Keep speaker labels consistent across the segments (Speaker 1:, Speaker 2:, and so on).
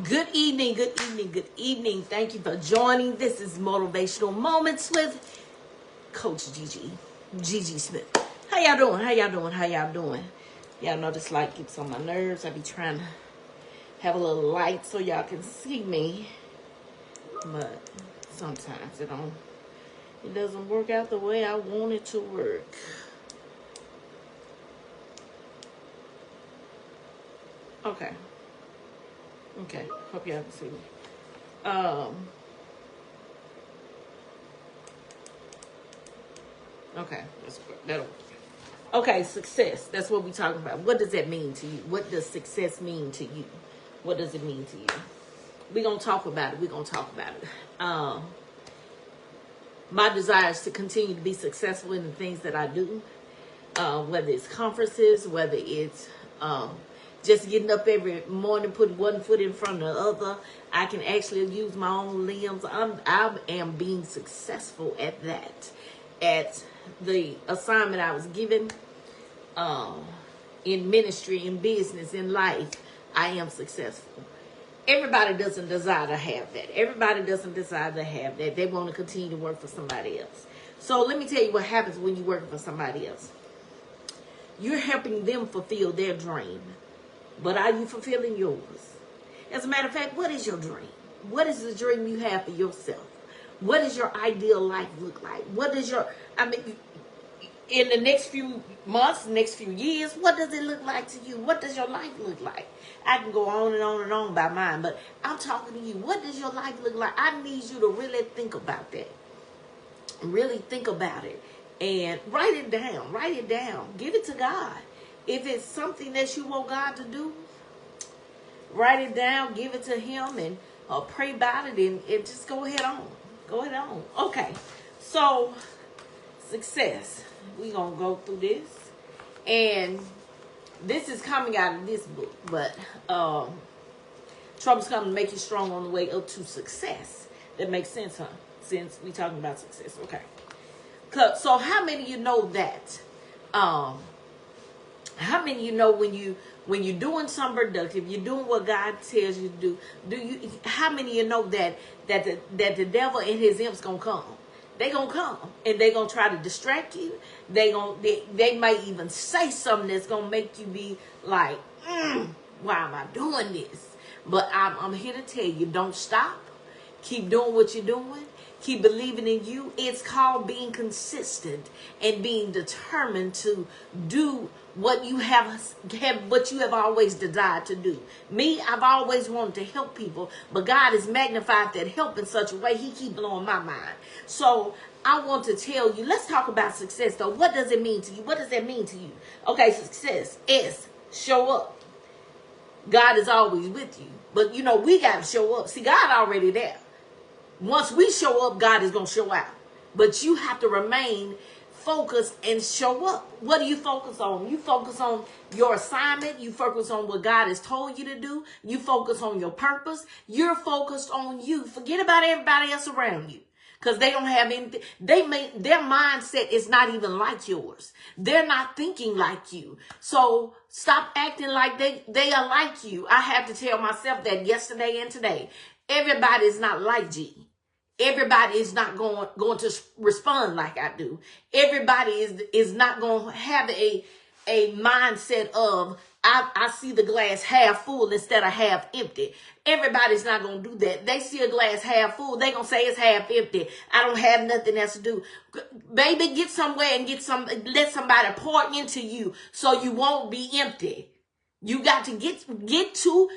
Speaker 1: Good evening, good evening, good evening. Thank you for joining. This is Motivational Moments with Coach Gigi Smith. How y'all doing? How y'all doing? How y'all doing? Y'all know this light gets on my nerves. I be trying to have a little light so y'all can see me. But sometimes it doesn't work out the way I want it to work. Okay, hope y'all can see me. Okay, that'll work. Okay, success. That's what we're talking about. What does that mean to you? What does success mean to you? What does it mean to you? We're going to talk about it. My desire is to continue to be successful in the things that I do, whether it's conferences, whether it's just getting up every morning, put one foot in front of the other. I can actually use my own limbs. I am being successful at that. At the assignment I was given in ministry, in business, in life, I am successful. Everybody doesn't desire to have that. Everybody doesn't desire to have that. They want to continue to work for somebody else. So let me tell you what happens when you're working for somebody else. You're helping them fulfill their dream. But are you fulfilling yours? As a matter of fact, what is your dream? What is the dream you have for yourself? What does your ideal life look like? In the next few months, next few years, what does it look like to you? What does your life look like? I can go on and on and on by mine, but I'm talking to you. What does your life look like? I need you to really think about that. Really think about it and write it down. Write it down. Give it to God. If it's something that you want God to do, write it down, give it to him, and pray about it, and just go ahead on. Go ahead on. Okay, so success. We're going to go through this. And this is coming out of this book, but Trouble's Coming to Make You Strong on the Way Up to Success. That makes sense, huh? Since we're talking about success. Okay. So how many of you know that? How many of you know when you're doing something productive, you're doing what God tells you to do? How many of you know that the devil and his imps gonna come? They gonna come and they gonna try to distract you. They might even say something that's gonna make you be like, why am I doing this? But I'm here to tell you, don't stop. Keep doing what you're doing. Keep believing in you. It's called being consistent and being determined to do what you have always desired to do. Me, I've always wanted to help people, but God has magnified that help in such a way He keeps blowing my mind. So I want to tell you, let's talk about success though. What does it mean to you? What does that mean to you? Okay, success is show up. God is always with you. But we got to show up. See, God already there. Once we show up, God is going to show out. But you have to remain focused and show up. What do you focus on? You focus on your assignment. You focus on what God has told you to do. You focus on your purpose. You're focused on you. Forget about everybody else around you. Because they don't have anything. Their mindset is not even like yours. They're not thinking like you. So stop acting like they are like you. I have to tell myself that yesterday and today. Everybody is not like G. Everybody is not going to respond like I do. Everybody is not going to have a mindset of I see the glass half full instead of half empty. Everybody's not going to do that. They see a glass half full, they going to say it's half empty. I don't have nothing else to do. Baby, get somewhere and let somebody pour into you so you won't be empty. You got to get to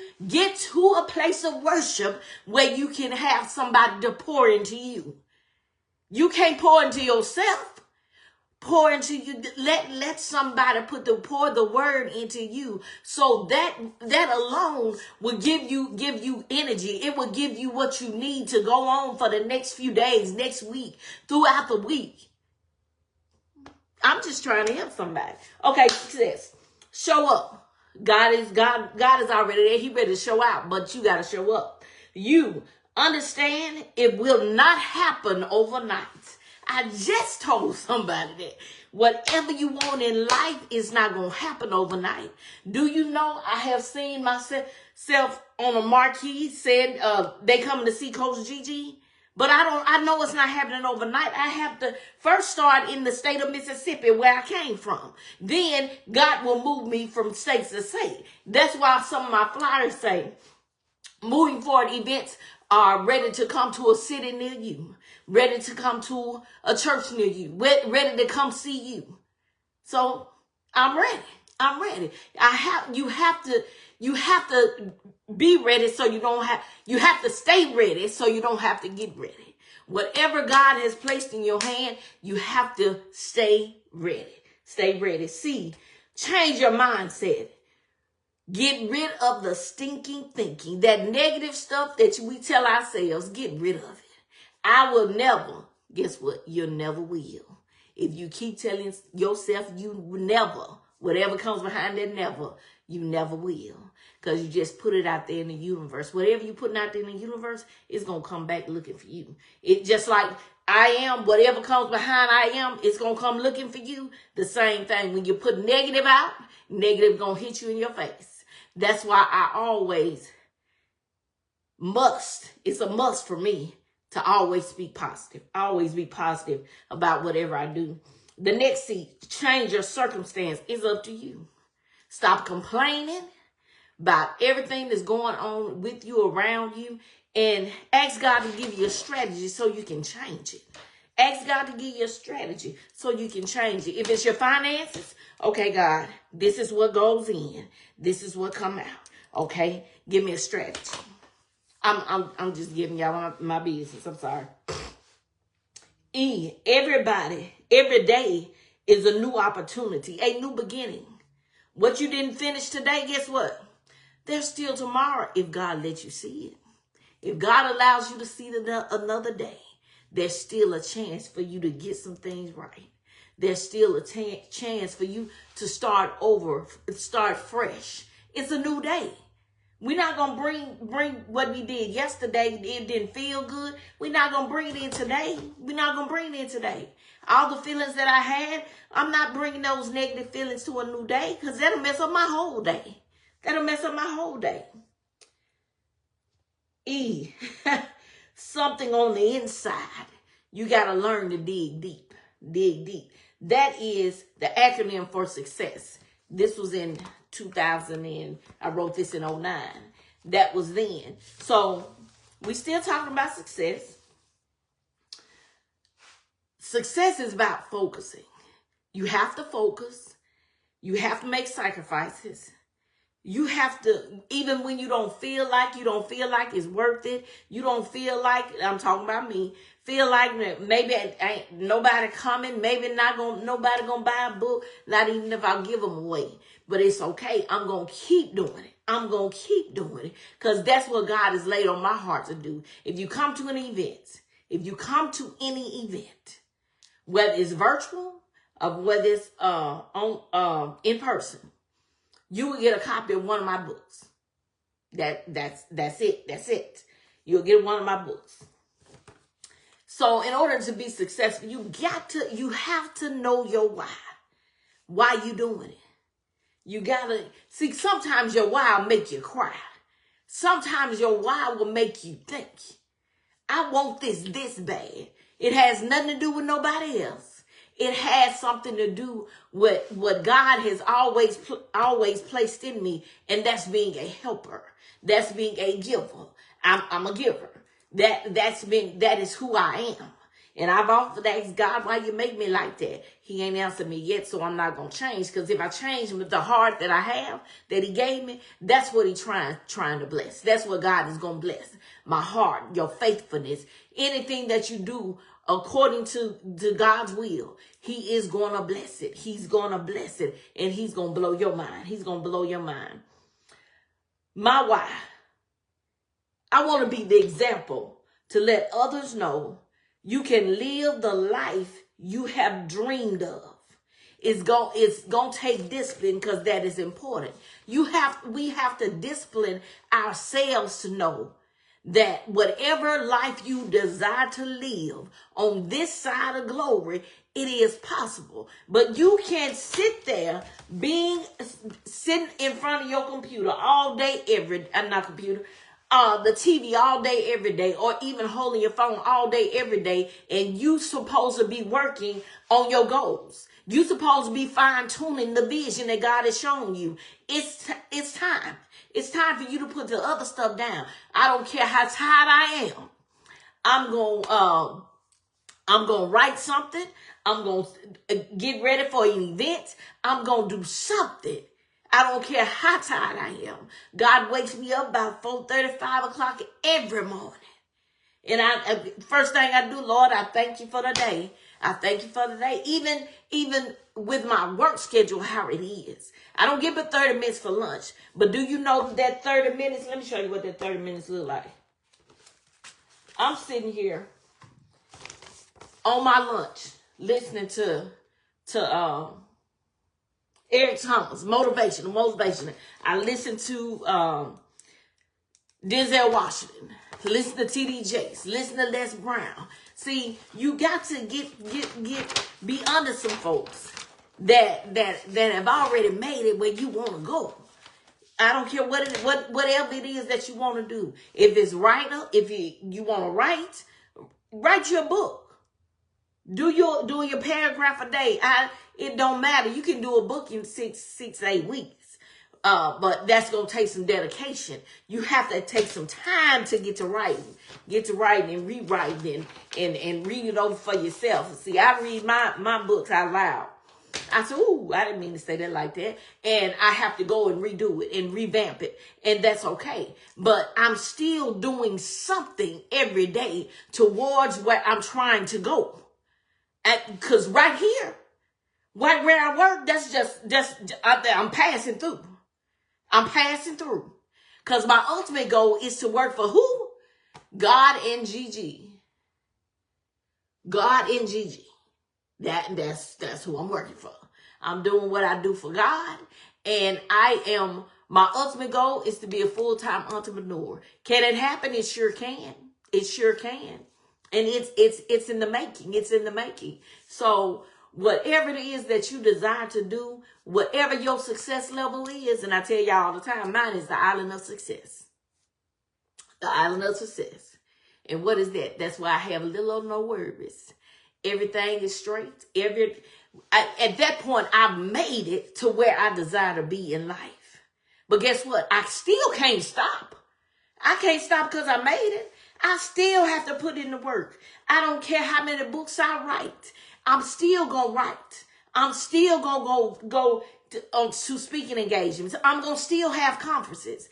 Speaker 1: a place of worship where you can have somebody to pour into you. You can't pour into yourself. Pour into you. Let somebody pour the word into you. So that alone will give you energy. It will give you what you need to go on for the next few days, next week, throughout the week. I'm just trying to help somebody. Okay, success. Show up. God is already there. He ready to show out, but you got to show up. You understand it will not happen overnight. I just told somebody that Whatever you want in life is not going to happen overnight. Do you know I have seen myself on a marquee said they coming to see Coach Gigi? But I know it's not happening overnight. I have to first start in the state of Mississippi where I came from. Then God will move me from state to state. That's why some of my flyers say, moving forward events are ready to come to a city near you, ready to come to a church near you, ready to come see you. So I'm ready. I'm ready. You have to be ready so you have to stay ready so you don't have to get ready. Whatever God has placed in your hand, you have to stay ready. Stay ready. See, change your mindset. Get rid of the stinking thinking, that negative stuff that we tell ourselves, get rid of it. I will never, guess what? You never will. If you keep telling yourself you never, whatever comes behind that never, you never will. Because you just put it out there in the universe. Whatever you're putting out there in the universe, it's going to come back looking for you. It just like I am, whatever comes behind I am, it's going to come looking for you. The same thing. When you put negative out, negative going to hit you in your face. That's why I always it's a must for me to always speak positive. Always be positive about whatever I do. The next change your circumstance is up to you. Stop complaining about everything that's going on with you, around you, and ask God to give you a strategy so you can change it. Ask God to give you a strategy so you can change it. If it's your finances, okay, God, this is what goes in. This is what come out. Okay, give me a strategy. I'm just giving y'all my business. I'm sorry. Everybody, every day is a new opportunity, a new beginning. What you didn't finish today, guess what? There's still tomorrow if God lets you see it. If God allows you to see another day, there's still a chance for you to get some things right. There's still a chance for you to start over, start fresh. It's a new day. We're not going to bring what we did yesterday. It didn't feel good. We're not going to bring it in today. We're not going to bring it in today. All the feelings that I had, I'm not bringing those negative feelings to a new day because that'll mess up my whole day. That'll mess up my whole day. Something on the inside. You got to learn to dig deep. Dig deep. That is the acronym for success. This was in 2000 and I wrote this in 2009. That was then. So we still talking about success. Success is about focusing. You have to focus. You have to make sacrifices. You have to, even when you don't feel like it's worth it. You don't feel like, I'm talking about me, feel like maybe ain't nobody coming, maybe nobody gonna buy a book, not even if I give them away. But it's okay. I'm going to keep doing it. I'm going to keep doing it because that's what God has laid on my heart to do. If you come to an event, any event, whether it's virtual or whether it's in person, you will get a copy of one of my books. That's it. That's it. You'll get one of my books. So in order to be successful, you have to know your why. Why you doing it? You gotta see, sometimes your why will make you cry. Sometimes your why will make you think. I want this bad. It has nothing to do with nobody else. It has something to do with what God has always placed in me, and that's being a helper. That's being a giver. I'm a giver. That is who I am. And I've often asked God, why you make me like that? He ain't answered me yet, so I'm not going to change. Because if I change with the heart that I have, that he gave me, that's what he's trying to bless. That's what God is going to bless. My heart, your faithfulness, anything that you do according to God's will, he is going to bless it. He's going to bless it. And he's going to blow your mind. He's going to blow your mind. My why. I want to be the example to let others know you can live the life you have dreamed of. It's going to take discipline because that is important. We have to discipline ourselves to know that whatever life you desire to live on this side of glory, It is possible. But you can't sit there sitting in front of your computer all day, not computer, the TV all day, every day, or even holding your phone all day, every day, and you supposed to be working on your goals. You supposed to be fine-tuning the vision that God has shown you. It's time. It's time for you to put the other stuff down. I don't care how tired I am. I'm going to write something. I'm going to get ready for an event. I'm going to do something. I don't care how tired I am. God wakes me up about 4:30, 5 o'clock every morning. And first thing I do, Lord, I thank you for the day. I thank you for the day. Even with my work schedule, how it is. I don't give it 30 minutes for lunch. But do you know that 30 minutes? Let me show you what that 30 minutes look like. I'm sitting here on my lunch listening to Eric Thomas, motivation. I listen to Denzel Washington, listen to T.D. Jakes, listen to Les Brown. See, you got to be under some folks that have already made it where you want to go. I don't care whatever it is that you want to do. If it's writer, if you want to write your book. Do your paragraph a day. It don't matter. You can do a book in 8 weeks. But that's going to take some dedication. You have to take some time to get to writing and rewriting and read it over for yourself. See, I read my books out loud. I said, ooh, I didn't mean to say that like that. And I have to go and redo it and revamp it. And that's okay. But I'm still doing something every day towards where I'm trying to go. Because right here, right where I work, that's just I'm passing through. I'm passing through. Because my ultimate goal is to work for who? God and Gigi. God and Gigi. That's who I'm working for. I'm doing what I do for God. And my ultimate goal is to be a full-time entrepreneur. Can it happen? It sure can. It sure can. And it's in the making. It's in the making. So whatever it is that you desire to do, whatever your success level is, and I tell y'all all the time, mine is the island of success. The island of success. And what is that? That's why I have little or no worries. Everything is straight. At that point, I've made it to where I desire to be in life. But guess what? I still can't stop. I can't stop because I made it. I still have to put in the work. I don't care how many books I write. I'm still going to write. I'm still going to go to speaking engagements. I'm going to still have conferences.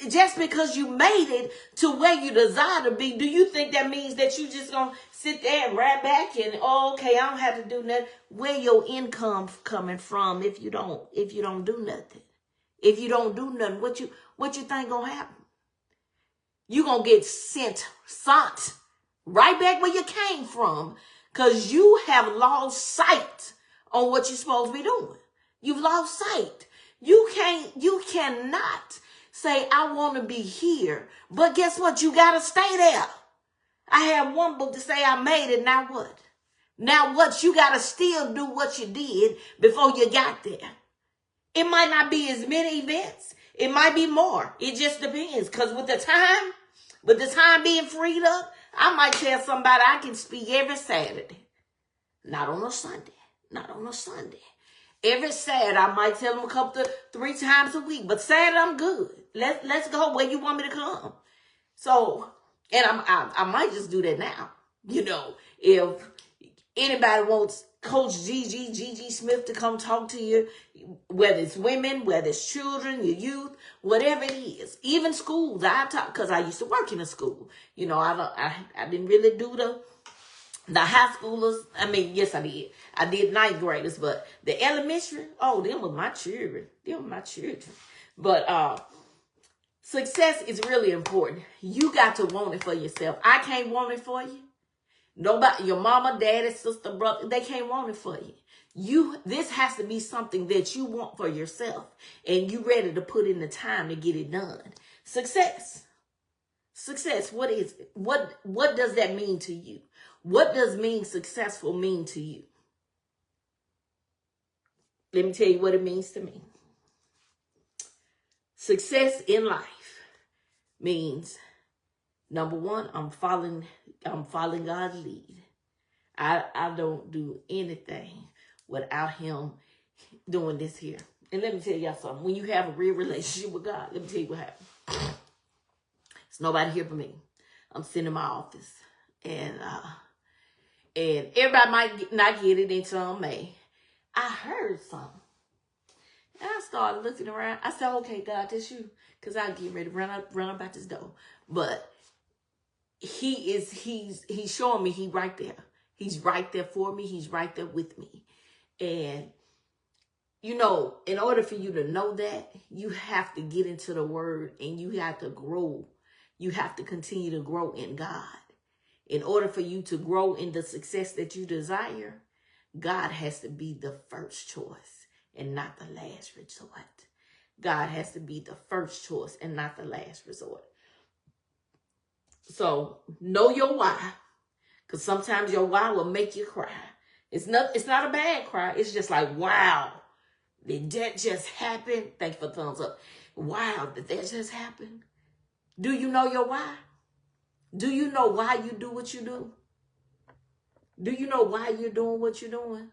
Speaker 1: Just because you made it to where you desire to be, do you think that means that you just going to sit there and right back and, oh, okay, I don't have to do nothing? Where your income coming from if you don't do nothing? If you don't do nothing, what you think going to happen? You going to get sent right back where you came from because you have lost sight on what you're supposed to be doing. You've lost sight. You cannot say, I want to be here. But guess what? You got to stay there. I have one book to say I made it. Now what? Now what? You got to still do what you did before you got there. It might not be as many events. It might be more. It just depends. Because with the time being freed up, I might tell somebody I can speak every Saturday. Not on a Sunday. Not on a Sunday. Every Saturday, I might tell them 3 times a week. But Saturday, I'm good. Let's go where you want me to come. So, and I might just do that now. You know, if anybody wants Coach Gigi Smith to come talk to you, whether it's women, whether it's children, your youth, whatever it is, even schools, I talk because I used to work in a school. You know, I didn't really do the high schoolers. I mean, yes, I did. I did 9th graders, but the elementary, them were my children. But success is really important. You got to want it for yourself. I can't want it for you. Nobody, your mama, daddy, sister, brother, they can't want it for you. This has to be something that you want for yourself and you ready to put in the time to get it done. Success, what is it? What does that mean to you? What does being successful mean to you? Let me tell you what it means to me. Success in life means, number one, I'm following God's lead. I don't do anything without him doing this here. And let me tell y'all something. When you have a real relationship with God, let me tell you what happens. There's nobody here but me. I'm sitting in my office. And everybody might not get it, and some may. I heard something. And I started looking around. I said, okay, God, that's you. Because I get ready to run up out this door. But he's showing me he right there. He's right there for me. He's right there with me. And, you know, in order for you to know that, you have to get into the word and you have to grow. You have to continue to grow in God. In order for you to grow in the success that you desire, God has to be the first choice and not the last resort. God has to be the first choice and not the last resort. So know your why, because sometimes your why will make you cry. It's not a bad cry. It's just like, wow, did that just happen? Thank you for thumbs up. Wow, did that just happen? Do you know your why? Do you know why you do what you do? Do you know why you're doing what you're doing?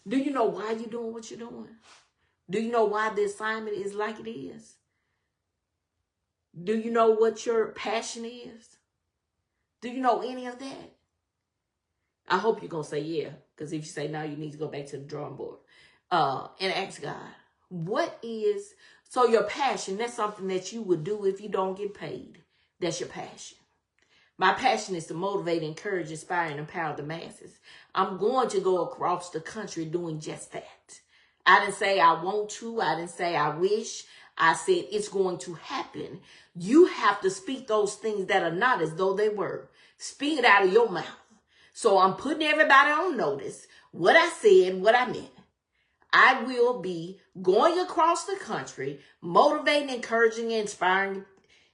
Speaker 1: Do you know why you're doing what you're doing? Do you know why the assignment is like it is? Do you know what your passion is? Do you know any of that? I hope you're going to say yeah. Because if you say no, you need to go back to the drawing board. And ask God, what is... So your passion, that's something that you would do if you don't get paid. That's your passion. My passion is to motivate, encourage, inspire, and empower the masses. I'm going to go across the country doing just that. I didn't say I want to. I didn't say I wish. I said it's going to happen. You have to speak those things that are not as though they were. Speak it out of your mouth. So I'm putting everybody on notice. What I said, what I meant. I will be going across the country, motivating, encouraging, inspiring,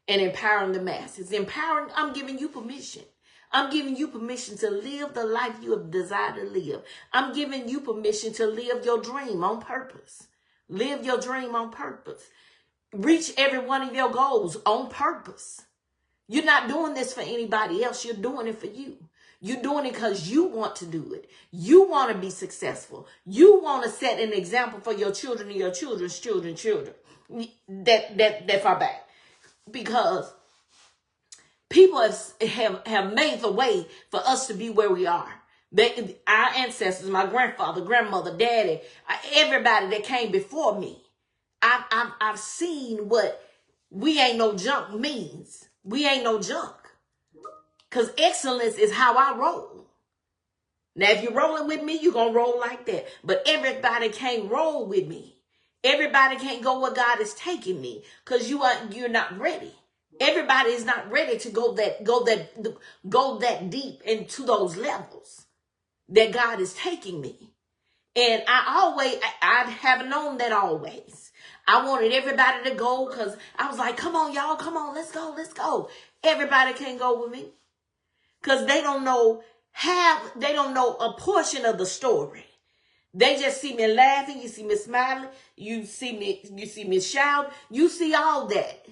Speaker 1: and empowering the masses. Empowering, I'm giving you permission. I'm giving you permission to live the life you have desired to live. I'm giving you permission to live your dream on purpose. Live your dream on purpose. Reach every one of your goals on purpose. You're not doing this for anybody else. You're doing it for you. You're doing it because you want to do it. You want to be successful. You want to set an example for your children and your children's children that far back. Because people have made the way for us to be where we are. Our ancestors, my grandfather, grandmother, daddy, everybody that came before me. I've seen what we ain't no junk means. We ain't no junk. Because excellence is how I roll. Now, if you're rolling with me, you're going to roll like that. But everybody can't roll with me. Everybody can't go where God is taking me because you're not ready. Everybody is not ready to go that deep into those levels that God is taking me. And I haven't known that always. I wanted everybody to go because I was like, come on, y'all, come on, let's go. Everybody can't go with me. Because they don't know a portion of the story. They just see me laughing, you see me smiling, you see me shout, you see all that.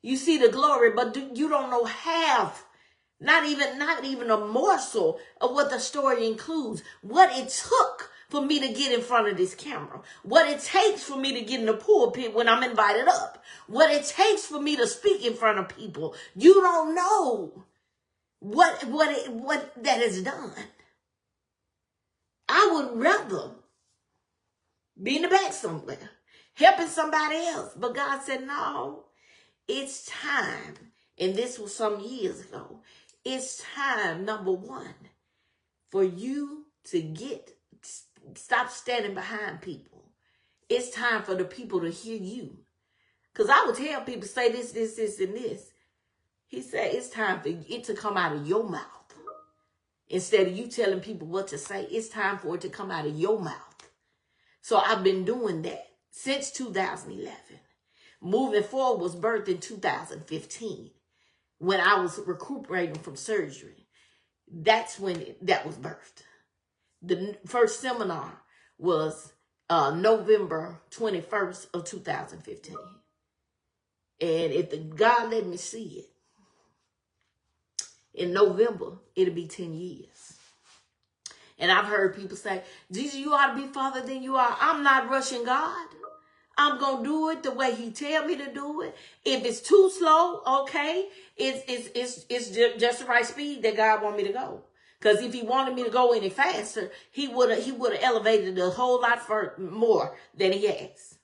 Speaker 1: You see the glory, but you don't know half, not even a morsel of what the story includes. What it took for me to get in front of this camera. What it takes for me to get in the pulpit when I'm invited up. What it takes for me to speak in front of people. You don't know what that has done. I would rather be in the back somewhere, helping somebody else. But God said, no, it's time. And this was some years ago. It's time, number one, for you to stop standing behind people. It's time for the people to hear you. Because I would tell people, say this, and this. He said, it's time for it to come out of your mouth. Instead of you telling people what to say, it's time for it to come out of your mouth. So I've been doing that since 2011. Moving Forward was birthed in 2015 when I was recuperating from surgery. That's when that was birthed. The first seminar was November 21st of 2015. And if God let me see it, in November, it'll be 10 years. And I've heard people say, Jesus, you ought to be farther than you are. I'm not rushing God. I'm going to do it the way he tell me to do it. If it's too slow, okay, it's just the right speed that God want me to go. Because if he wanted me to go any faster, he would have elevated a whole lot more than he has.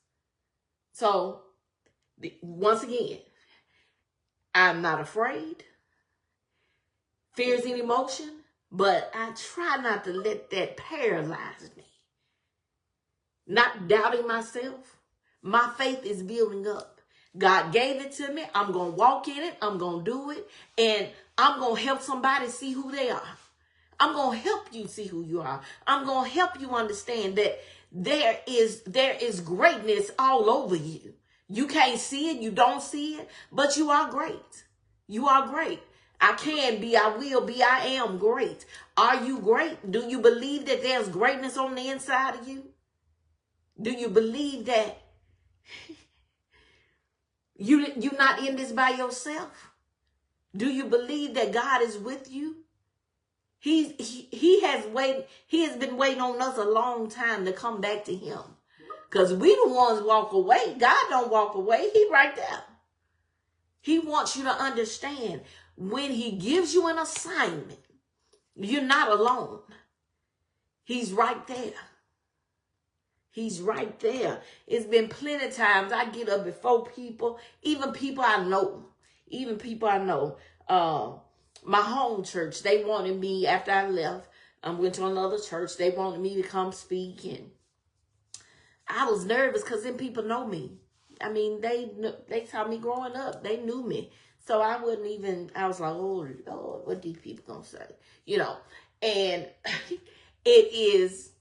Speaker 1: So, once again, I'm not afraid. Fear is an emotion, but I try not to let that paralyze me. Not doubting myself. My faith is building up. God gave it to me. I'm going to walk in it. I'm going to do it. And I'm going to help somebody see who they are. I'm going to help you see who you are. I'm going to help you understand that there is greatness all over you. You can't see it. You don't see it. But you are great. You are great. I can be, I will be, I am great. Are you great? Do you believe that there's greatness on the inside of you? Do you believe that you're not in this by yourself? Do you believe that God is with you? He has been waiting on us a long time to come back to him. Because we the ones walk away. God don't walk away. He right there. He wants you to understand when he gives you an assignment, you're not alone. He's right there. He's right there. It's been plenty of times I get up before people, even people I know. My home church, they wanted me after I left. I went to another church. They wanted me to come speak. And I was nervous because then people know me. I mean, they saw me growing up. They knew me. So I was like, oh, Lord, what these people going to say? You know, and it is,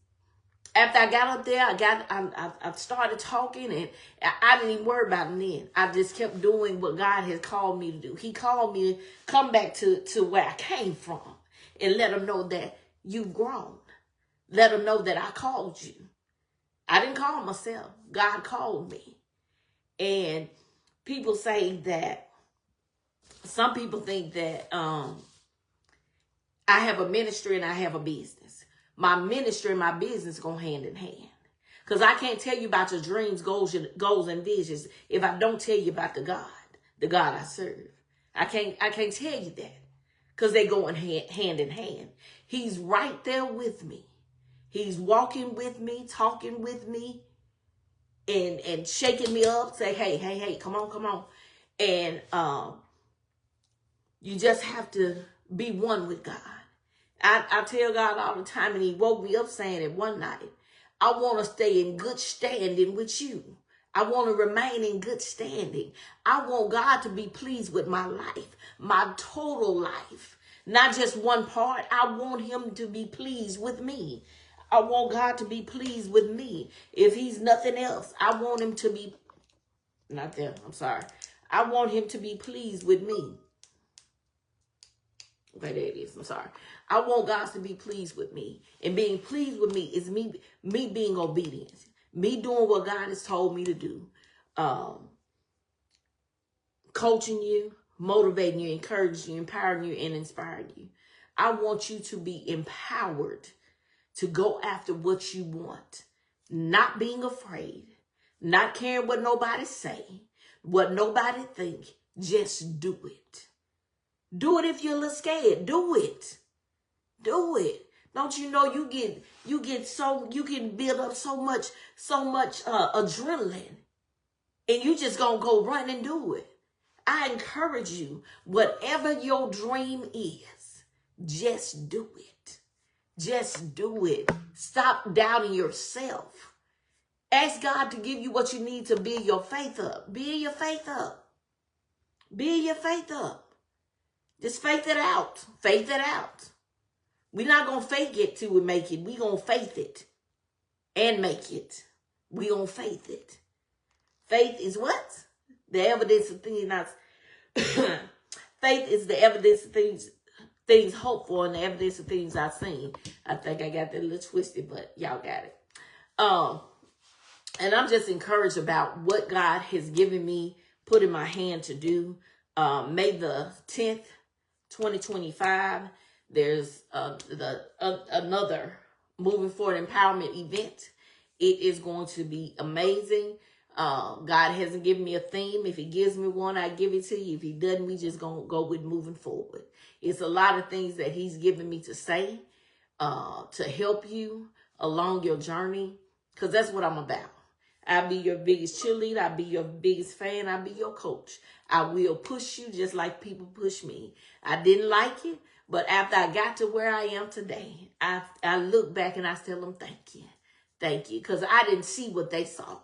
Speaker 1: after I got up there, I started talking, and I didn't even worry about it then. I just kept doing what God has called me to do. He called me to come back to where I came from and let them know that you've grown. Let them know that I called you. I didn't call myself. God called me. And people say that, some people think that I have a ministry and I have a business. My ministry and my business go hand in hand. Because I can't tell you about your dreams, goals, and visions if I don't tell you about the God I serve. I can't tell you that. Because they go hand in hand. He's right there with me. He's walking with me, talking with me, and shaking me up, say, hey, come on. And you just have to be one with God. I tell God all the time, and he woke me up saying it one night, I want to stay in good standing with you. I want to remain in good standing. I want God to be pleased with my life, my total life, not just one part. I want him to be pleased with me. I want God to be pleased with me. If he's nothing else, I want him to be, not there, I'm sorry. I want him to be pleased with me. Okay, there it is. I'm sorry. I want God to be pleased with me. And being pleased with me is me being obedient. Me doing what God has told me to do. Coaching you, motivating you, encouraging you, empowering you, and inspiring you. I want you to be empowered to go after what you want. Not being afraid. Not caring what nobody say. What nobody think. Just do it. Do it if you're a little scared. Do it. Do it. Don't you know you can build up so much adrenaline, and you just gonna go run and do it. I encourage you, whatever your dream is, just do it. Just do it. Stop doubting yourself. Ask God to give you what you need to build your faith up. Build your faith up. Build your faith up. Just faith it out. Faith it out. We're not going to fake it till we make it. We're going to faith it and make it. We're going to faith it. Faith is what? The evidence of things not. Faith is the evidence of things things hoped for and the evidence of things I've seen. I think I got that a little twisted, but y'all got it. And I'm just encouraged about what God has given me, put in my hand to do. May the 10th, 2025, there's another Moving Forward Empowerment event. It is going to be amazing. God hasn't given me a theme. If he gives me one, I give it to you. If he doesn't, we just gonna go with moving forward. It's a lot of things that he's given me to say, to help you along your journey, because that's what I'm about. I'll be your biggest cheerleader. I'll be your biggest fan. I'll be your coach. I will push you just like people push me. I didn't like it, but after I got to where I am today, I look back and I tell them thank you. Thank you, because I didn't see what they saw.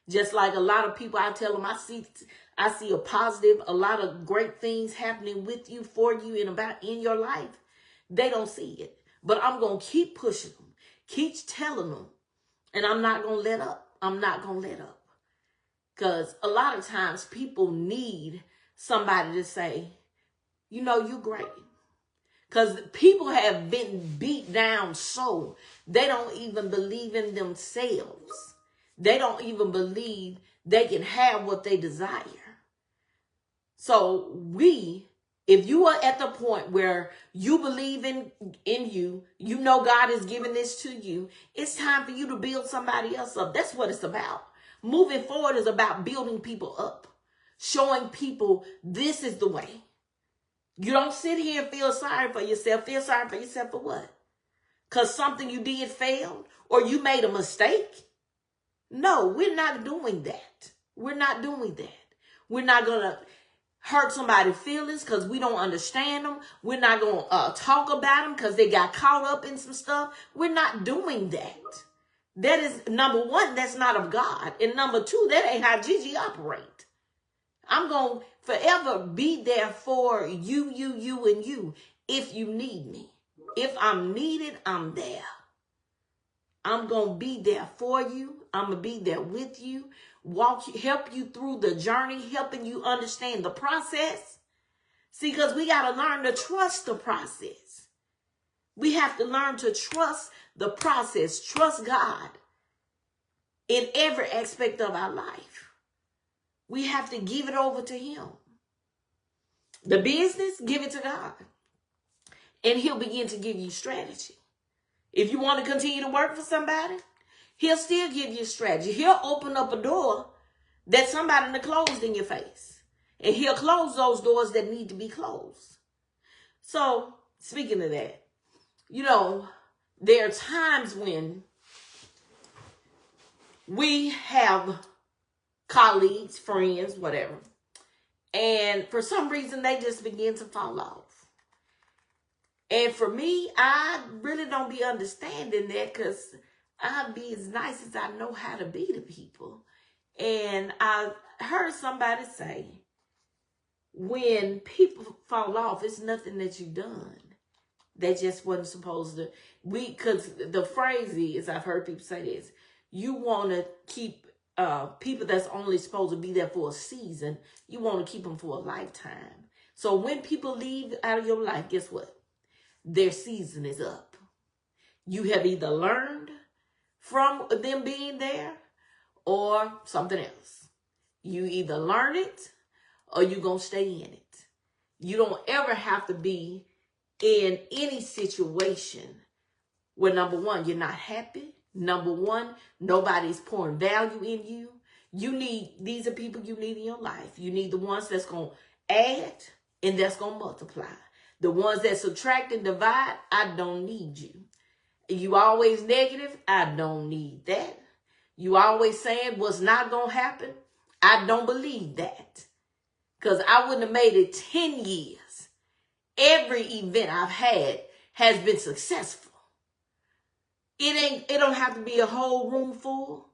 Speaker 1: Just like a lot of people, I tell them I see a positive, a lot of great things happening with you, for you, and about in your life. They don't see it. But I'm going to keep pushing them, keep telling them, and I'm not going to let up. I'm not going to let up. Because a lot of times people need somebody to say, you know, you're great. Because people have been beat down so they don't even believe in themselves. They don't even believe they can have what they desire. So if you are at the point where you believe in you, you know God is giving this to you, it's time for you to build somebody else up. That's what it's about. Moving forward is about building people up, showing people this is the way. You don't sit here and feel sorry for yourself. Feel sorry for yourself for what? Because something you did failed or you made a mistake? No, we're not doing that. We're not doing that. We're not going to hurt somebody's feelings because we don't understand them. We're not going to talk about them because they got caught up in some stuff. We're not doing that. That is, number one, that's not of God. And number two, that ain't how Gigi operate. I'm going to forever be there for you, and you if you need me. If I'm needed, I'm there. I'm going to be there for you. I'm going to be there with you, help you through the journey, helping you understand the process. See, because we got to learn to trust the process. We have to learn to trust the process, trust God in every aspect of our life. We have to give it over to him. The business, give it to God. And he'll begin to give you strategy. If you want to continue to work for somebody, he'll still give you strategy. He'll open up a door that somebody closed in your face. And he'll close those doors that need to be closed. So, speaking of that, you know, there are times when we have colleagues, friends, whatever, and for some reason they just begin to fall off. And for me, I really don't be understanding that because I be as nice as I know how to be to people. And I heard somebody say, when people fall off, it's nothing that you've done. They just wasn't supposed to. Because the phrase is, I've heard people say this, you want to keep people that's only supposed to be there for a season, you want to keep them for a lifetime. So when people leave out of your life, guess what? Their season is up. You have either learned from them being there or something else. You either learn it or you're going to stay in it. You don't ever have to be in any situation where, number one, you're not happy. Number one, nobody's pouring value in you. These are people you need in your life. You need the ones that's going to add and that's going to multiply. The ones that subtract and divide, I don't need you. You always negative, I don't need that. You always saying what's not going to happen, I don't believe that. Because I wouldn't have made it 10 years. Every event I've had has been successful. It don't have to be a whole room full.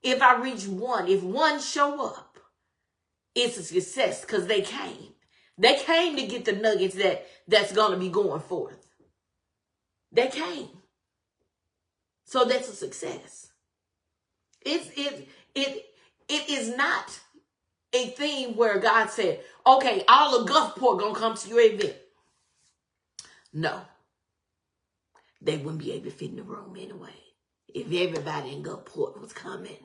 Speaker 1: If I reach one, if one show up, it's a success because they came. They came to get the nuggets that's going to be going forth. They came. So that's a success. It is not a thing where God said, okay, all of Gulfport going to come to your event. No, they wouldn't be able to fit in the room anyway if everybody in Gulfport was coming.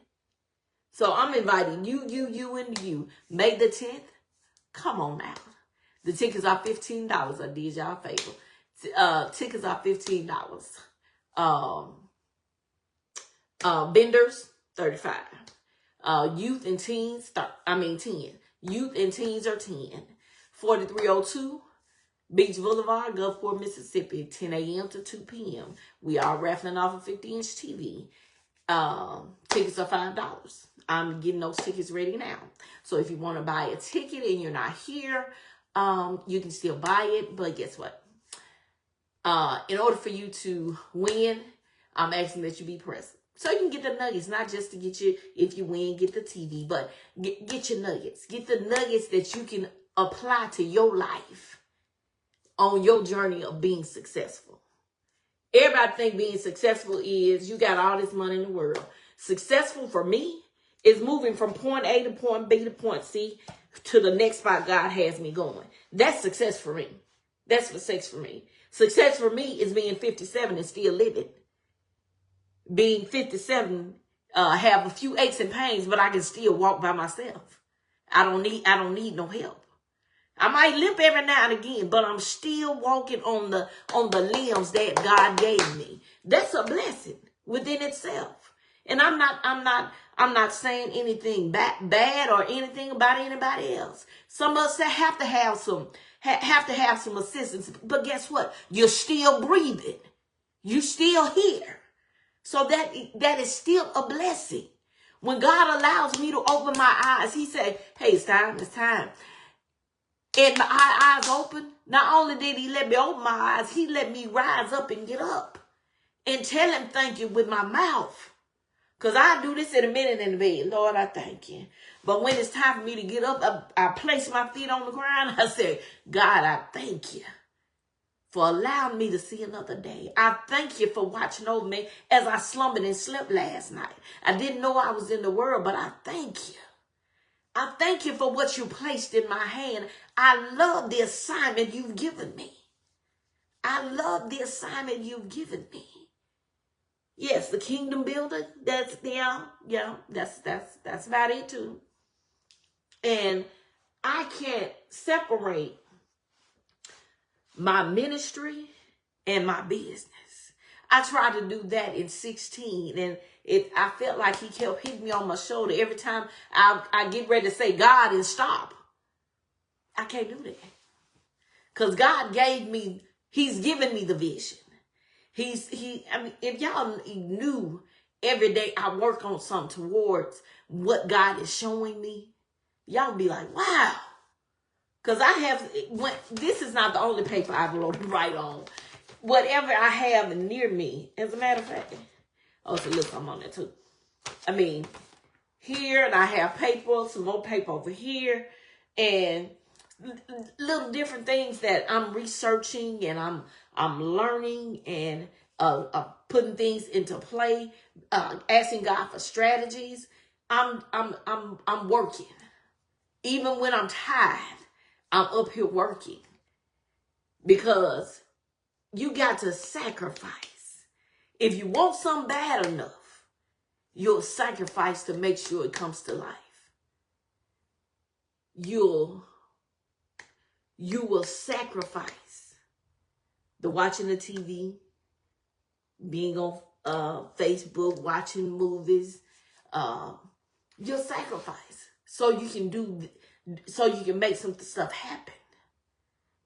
Speaker 1: So I'm inviting you, and you. May the 10th, come on out. The tickets are $15. I did y'all a favor. Tickets are $15. Vendors, $35. Youth and teens, 10. Youth and teens are 10. 4302 Beach Boulevard, Gulfport, Mississippi, 10 a.m. to 2 p.m. We are raffling off a 50-inch TV. Tickets are $5. I'm getting those tickets ready now. So if you want to buy a ticket and you're not here, you can still buy it. But guess what? In order for you to win, I'm asking that you be present. So you can get the nuggets, not just to get you, if you win, get the TV, but get your nuggets. Get the nuggets that you can apply to your life on your journey of being successful. Everybody think being successful is you got all this money in the world. Successful for me is moving from point A to point B to point C to the next spot God has me going. That's success for me. That's success for me. Success for me is being 57 and still living. Being 57, have a few aches and pains, but I can still walk by myself. I don't need no help. I might limp every now and again, but I'm still walking on the limbs that God gave me. That's a blessing within itself. And I'm not saying anything bad or anything about anybody else. Some of us have to have some assistance, but guess what? You're still breathing. You're still here. So that is still a blessing. When God allows me to open my eyes, he said, hey, it's time. And my eyes open. Not only did he let me open my eyes, he let me rise up and get up and tell him thank you with my mouth. Because I do this in a minute in the bed. Lord, I thank you. But when it's time for me to get up, I place my feet on the ground. I say, God, I thank you for allowing me to see another day. I thank you for watching over me as I slumbered and slept last night. I didn't know I was in the world, but I thank you. I thank you for what you placed in my hand. I love the assignment you've given me. I love the assignment you've given me. Yes, the kingdom builder, that's about it too. And I can't separate my ministry and my business. I tried to do that in 16, and I felt like he kept hitting me on my shoulder every time I get ready to say God and stop. I can't do that. Because God he's given me the vision. If y'all knew every day I work on something towards what God is showing me, y'all be like, wow. Because this is not the only paper I write on. Whatever I have near me, as a matter of fact. Oh, so look, I'm on that too. Here, and I have paper, some more paper over here, and little different things that I'm researching and I'm learning and putting things into play, asking God for strategies. I'm working. Even when I'm tired, I'm up here working, because you got to sacrifice. If you want something bad enough, you'll sacrifice to make sure it comes to life. You will sacrifice the watching the TV, being on Facebook, watching movies. You'll sacrifice so you can make some stuff happen.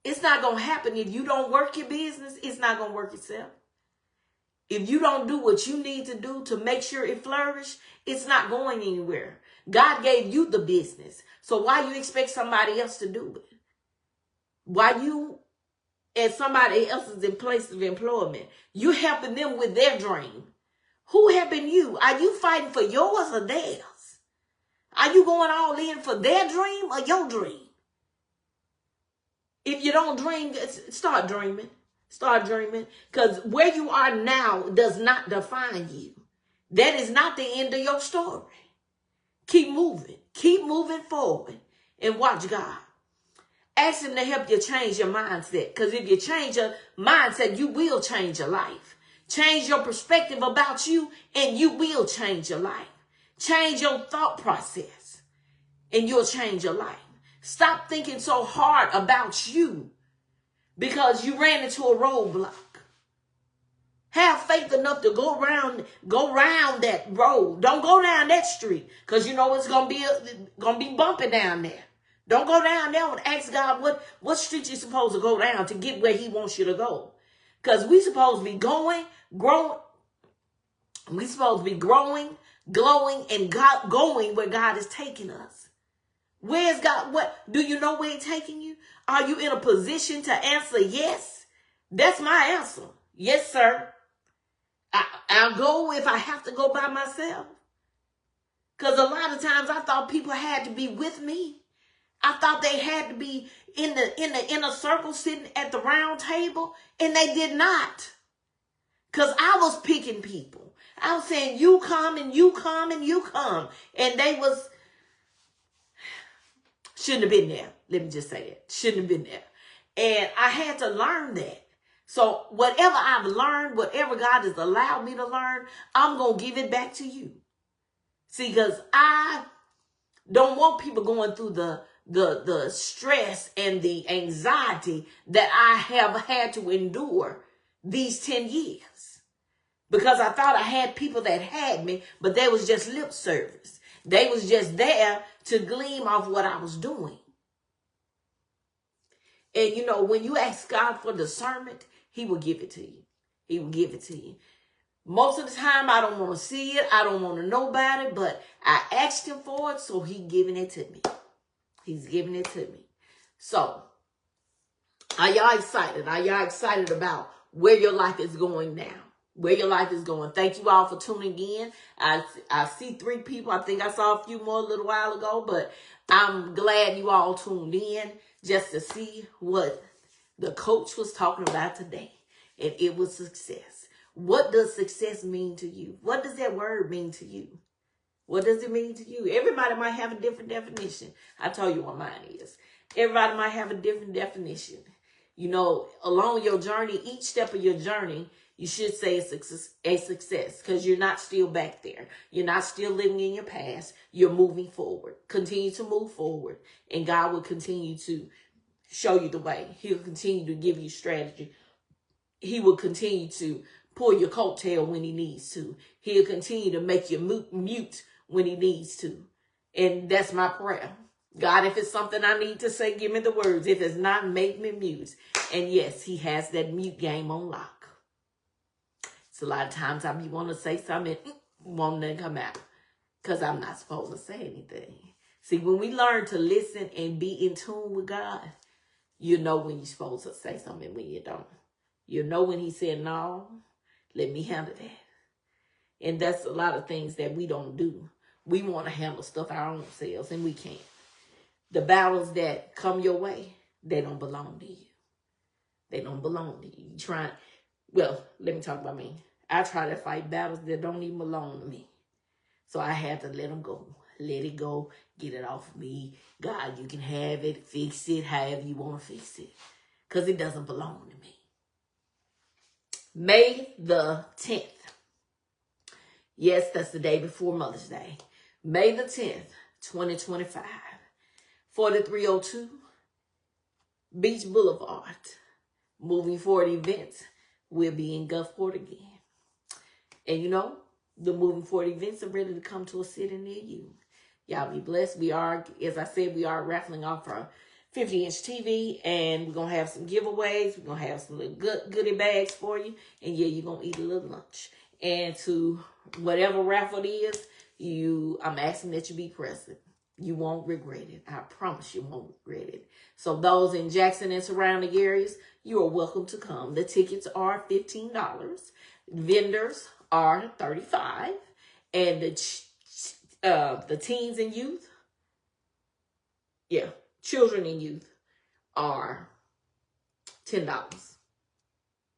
Speaker 1: It's not going to happen if you don't work your business. It's not going to work itself. If you don't do what you need to do to make sure it flourishes, it's not going anywhere. God gave you the business. So why you expect somebody else to do it? Why you at somebody else's in place of employment? You helping them with their dream. Who helping you? Are you fighting for yours or theirs? Are you going all in for their dream or your dream? If you don't dream, start dreaming. Start dreaming. Because where you are now does not define you. That is not the end of your story. Keep moving. Keep moving forward and watch God. Ask him to help you change your mindset. Because if you change your mindset, you will change your life. Change your perspective about you, and you will change your life. Change your thought process, and you'll change your life. Stop thinking so hard about you because you ran into a roadblock. Have faith enough to go around that road. Don't go down that street, because you know it's gonna be bumpy down there. Don't go down there and ask God what street you're supposed to go down to get where he wants you to go. Because we supposed to be growing, we supposed to be growing, glowing, and going where God is taking us. Where's God? What do you know where he's taking you? Are you in a position to answer yes? That's my answer. Yes, sir. I'll go if I have to go by myself. Because a lot of times I thought people had to be with me. I thought they had to be in the inner circle sitting at the round table, and they did not. Because I was picking people. I was saying, you come and you come and you come. And they shouldn't have been there. Let me just say that. Shouldn't have been there. And I had to learn that. So whatever I've learned, whatever God has allowed me to learn, I'm going to give it back to you. See, because I don't want people going through the stress and the anxiety that I have had to endure these 10 years. Because I thought I had people that had me, but they was just lip service. They was just there to glean off what I was doing. And you know, when you ask God for discernment, he will give it to you. He will give it to you. Most of the time, I don't want to see it. I don't want to know about it, but I asked him for it, so he's giving it to me. He's giving it to me. So, are y'all excited? Are y'all excited about where your life is going now? Where your life is going. Thank you all for tuning in. I see 3 people. I think I saw a few more a little while ago, but I'm glad you all tuned in just to see what the coach was talking about today. And it was success. What does success mean to you? What does that word mean to you? What does it mean to you? Everybody might have a different definition. I told you what mine is. Everybody might have a different definition. You know, along your journey, each step of your journey, you should say a success, because you're not still back there. You're not still living in your past. You're moving forward. Continue to move forward, and God will continue to show you the way. He'll continue to give you strategy. He will continue to pull your coattail when he needs to. He'll continue to make you mute when he needs to. And that's my prayer. God, if it's something I need to say, give me the words. If it's not, make me mute. And yes, he has that mute game on lock. So a lot of times I be wanting to say something, wanting to come out, because I'm not supposed to say anything. See, when we learn to listen and be in tune with God, you know when you're supposed to say something and when you don't. You know when he said, no, let me handle that. And that's a lot of things that we don't do. We want to handle stuff our own selves, and we can't. The battles that come your way, they don't belong to you. They don't belong to you. Let me talk about me. I try to fight battles that don't even belong to me. So I had to let them go. Let it go. Get it off of me. God, you can have it. Fix it however you want to fix it. Because it doesn't belong to me. May the 10th. Yes, that's the day before Mother's Day. May the 10th, 2025. 4302 Beach Boulevard. Moving Forward events will be in Gulfport again. And you know, the Moving Forward events are ready to come to a city near you. Y'all be blessed. We are, as I said, we are raffling off our 50-inch TV, and we're going to have some giveaways. We're going to have some little goodie bags for you. And yeah, you're going to eat a little lunch. And to whatever raffle it is, I'm asking that you be present. You won't regret it. I promise you won't regret it. So those in Jackson and surrounding areas, you are welcome to come. The tickets are $15. Vendors are $35. And the teens and youth, children and youth are $10.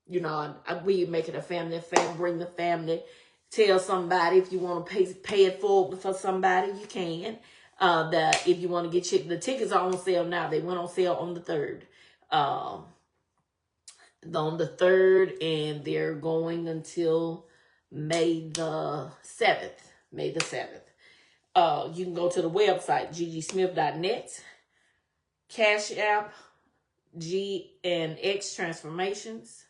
Speaker 1: You know, we make it a family affair. Bring the family. Tell somebody if you want to pay it forward for somebody, you can. If you want to get the tickets are on sale now. They went on sale on the 3rd. On the 3rd, and they're going until May the 7th. May the 7th. You can go to the website, gigismith.net, Cash App, G&X Transformations.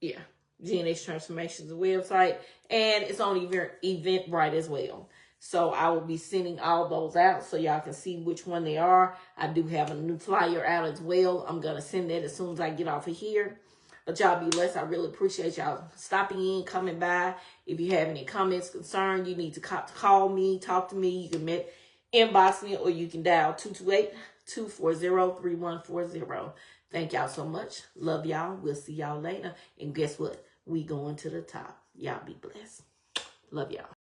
Speaker 1: Yeah, G&X Transformations, the website, and it's on Eventbrite as well. So I will be sending all those out so y'all can see which one they are. I do have a new flyer out as well. I'm going to send that as soon as I get off of here. But y'all be blessed. I really appreciate y'all stopping in, coming by. If you have any comments, concerns, you need to call me, talk to me. You can inbox me, or you can dial 228-240-3140. Thank y'all so much. Love y'all. We'll see y'all later. And guess what? We going to the top. Y'all be blessed. Love y'all.